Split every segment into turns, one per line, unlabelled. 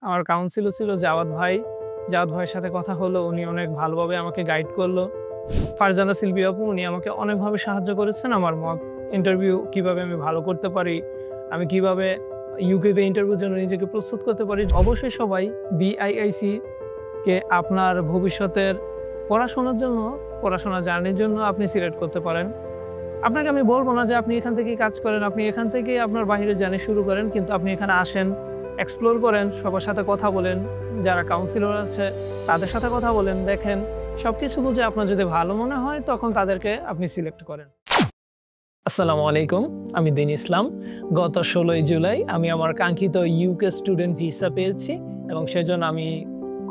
আমার কাউন্সিলর ছিল জাওয়াদ ভাই। জাওয়াদ ভাইয়ের সাথে কথা হলো, উনি অনেক ভালোভাবে আমাকে গাইড করলো। ফারজানা সিলভি আপু উনি আমাকে অনেকভাবে সাহায্য করেছেন। আমার মক ইন্টারভিউ কিভাবে আমি ভালো করতে পারি, আমি কিভাবে ইউকেতে ইন্টারভিউর জন্য নিজেকে প্রস্তুত করতে পারি। অবশ্যই সবাই বিআইআইসি কে আপনার ভবিষ্যতের পড়াশোনার জন্য, পড়াশোনা জার্নির জন্য আপনি সিলেক্ট করতে পারেন। আপনাকে আমি বলব না যে আপনি এখান থেকেই কাজ করেন, আপনি এখান থেকেই আপনার বাহিরের জার্নি শুরু করেন। কিন্তু আপনি এখানে আসেন, এক্সপ্লোর করেন, সবার সাথে কথা বলেন, যারা কাউন্সিলর আছে তাদের সাথে কথা বলেন, দেখেন। সবকিছু বুঝে আপনার যদি ভালো মনে হয় তখন তাদেরকে আপনি সিলেক্ট করেন। আসসালামু আলাইকুম, আমি দিন ইসলাম। গত ১৬ই জুলাই আমি আমার কাঙ্ক্ষিত ইউকে স্টুডেন্ট ভিসা পেয়েছি এবং সেজন্য আমি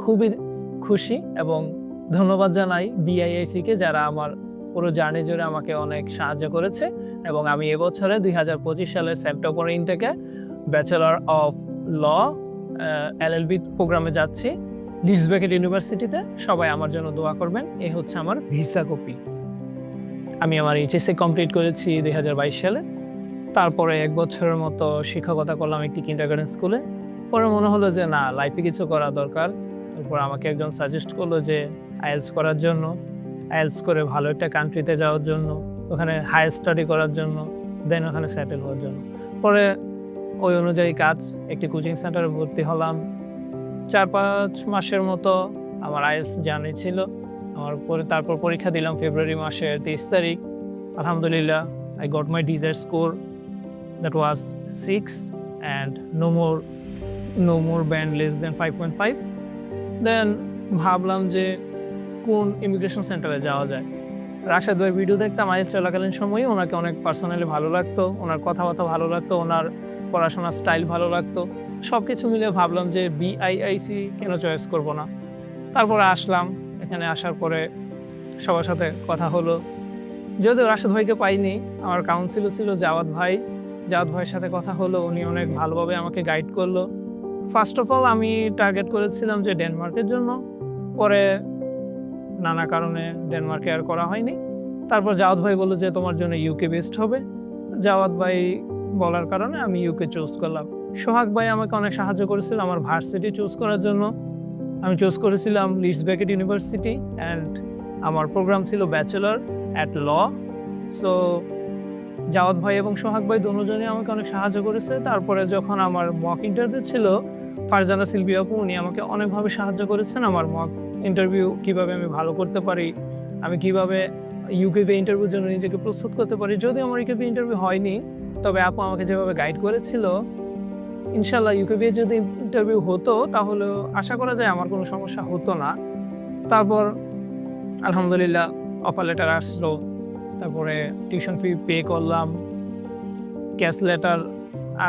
খুবই খুশি এবং ধন্যবাদ জানাই বিআইআইসিকে, যারা আমার পুরো জার্নি জুড়ে আমাকে অনেক সাহায্য করেছে। এবং আমি এবছরে ২০২৫ সালের সেপ্টেম্বর ইনটেকে ব্যাচেলর অফ ল এলএলবি প্রোগ্রামে যাচ্ছি লিডস বেকেট ইউনিভার্সিটিতে। সবাই আমার জন্য দোয়া করবেন। এই হচ্ছে আমার ভিসা কপি। আমি আমার এইচএসসি কমপ্লিট করেছি ২০২২ সালে। তারপরে ১ বছরের মতো শিক্ষকতা করলাম একটি কিন্ডারগার্টেন স্কুলে। পরে মনে হলো যে না, লাইফে কিছু করা দরকার। এরপর আমাকে একজন সাজেস্ট করলো যে আইএলটিএস করার জন্য, আইএলটিএস করে ভালো একটা কান্ট্রিতে যাওয়ার জন্য, ওখানে হায়ার স্টাডি করার জন্য, দেন ওখানে সেটেল হওয়ার জন্য। পরে ওই অনুযায়ী কাজ, একটি কোচিং সেন্টারে ভর্তি হলাম। ৪-৫ মাসের মতো আমার আইএলটিএস জার্নি ছিল। তারপর পরীক্ষা দিলাম ফেব্রুয়ারি মাসের ২৩ তারিখ। আলহামদুলিল্লাহ, I got my desired score, that was 6 and no more band less than 5.5. Then ভাবলাম যে কোন ইমিগ্রেশন সেন্টারে যাওয়া যায়। রাশেদ ভাইয়ের ভিডিও দেখতাম আইএলটিএস চলাকালীন সময়ে। ওনাকে অনেক পার্সোনালি ভালো লাগতো, ওনার কথাবার্তা ভালো লাগতো, ওনার পড়াশোনার স্টাইল ভালো লাগতো। সবকিছু মিলিয়ে ভাবলাম যে বিআইআইসি কেন চয়েস করব না। তারপরে আসলাম। এখানে আসার পরে সবার সাথে কথা হলো। যদিও রাশেদ ভাইকে পাইনি, আমার কাউন্সিলর ছিল জাওয়াদ ভাই। জাওয়াদ ভাইয়ের সাথে কথা হলো, উনি অনেক ভালোভাবে আমাকে গাইড করলো। ফার্স্ট অফ অল আমি টার্গেট করেছিলাম যে ডেনমার্কের জন্য। পরে নানা কারণে ডেনমার্কে আর করা হয়নি। তারপর জাওয়াদ ভাই বললো যে তোমার জন্য ইউকে বেস্ট হবে। জাওয়াদ ভাই বলার কারণে আমি ইউকে চুজ করলাম। সোহাগ ভাই আমাকে অনেক সাহায্য করেছিল আমার ভার্সিটি চুজ করার জন্য। আমি চুজ করেছিলাম লিডস বেকেট ইউনিভার্সিটি অ্যান্ড আমার প্রোগ্রাম ছিল bachelor at law. So Jawad ভাই এবং সোহাগ ভাই দুজনেই আমাকে অনেক সাহায্য করেছে। তারপরে যখন আমার মক ইন্টারভিউ ছিল, ফারজানা সিলভি আপু উনি আমাকে অনেকভাবে সাহায্য করেছেন। আমার মক ইন্টারভিউ কিভাবে আমি ভালো করতে পারি, আমি কিভাবে ইউকেতে ইন্টারভিউর জন্য নিজেকে প্রস্তুত করতে পারি। যদিও আমার ইউকেতে ইন্টারভিউ হয়নি, তবে আপু আমাকে যেভাবে গাইড করেছিল, ইনশাল্লাহ ইউকেতে যদি ইন্টারভিউ হতো তাহলে আশা করা যায় আমার কোনো সমস্যা হতো না। তারপর আলহামদুলিল্লাহ অফার লেটার আসলো। তারপরে টিউশন ফি পে করলাম। ক্যাশ লেটার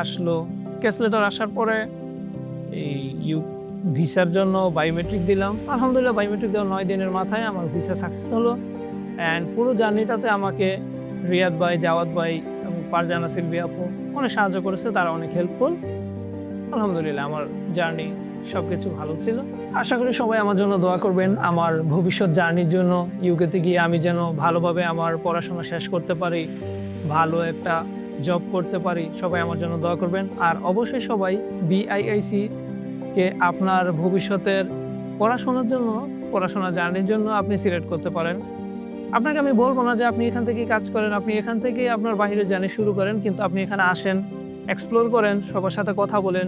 আসলো। ক্যাশ লেটার আসার পরে এই ভিসার জন্য বায়োমেট্রিক দিলাম। আলহামদুলিল্লাহ বায়োমেট্রিক দেওয়ার ৯ দিনের মাথায় আমার ভিসা সাকসেস হলো। অ্যান্ড পুরো জার্নিটাতে আমাকে রিয়াদ ভাই, জাওয়াদ ভাই এবং ফারজানা সিলভি আপু অনেক সাহায্য করেছে, তারা অনেক হেল্পফুল। আলহামদুলিল্লাহ আমার জার্নি সবকিছু ভালো ছিল। আশা করি সবাই আমার জন্য দোয়া করবেন, আমার ভবিষ্যৎ জার্নির জন্য। ইউকেতে গিয়ে আমি যেন ভালোভাবে আমার পড়াশোনা শেষ করতে পারি, ভালো একটা জব করতে পারি। সবাই আমার জন্য দোয়া করবেন। আর অবশ্যই সবাই বিআইআইসি কে আপনার ভবিষ্যতের পড়াশোনার জন্য, পড়াশোনা জার্নির জন্য আপনি সিলেক্ট করতে পারেন। আপনাকে আমি বলবো না যে আপনি এখান থেকেই কাজ করেন, আপনি এখান থেকেই আপনার বাহিরের জার্নি শুরু করেন। কিন্তু আপনি এখানে আসেন, এক্সপ্লোর করেন, সবার সাথে কথা বলেন,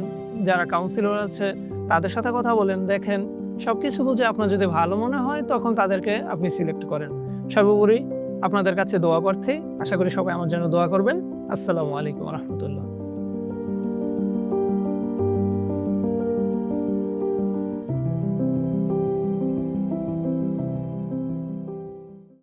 যারা কাউন্সিলর আছে তাদের সাথে কথা বলেন, দেখেন। সবকিছু বুঝে আপনার যদি ভালো মনে হয় তখন তাদেরকে আপনি সিলেক্ট করেন। সর্বোপরি আপনাদের কাছে দোয়া প্রার্থী। আশা করি সবাই আমার জন্য দোয়া করবেন। আসসালামু আলাইকুম ওয়া রাহমাতুল্লাহ।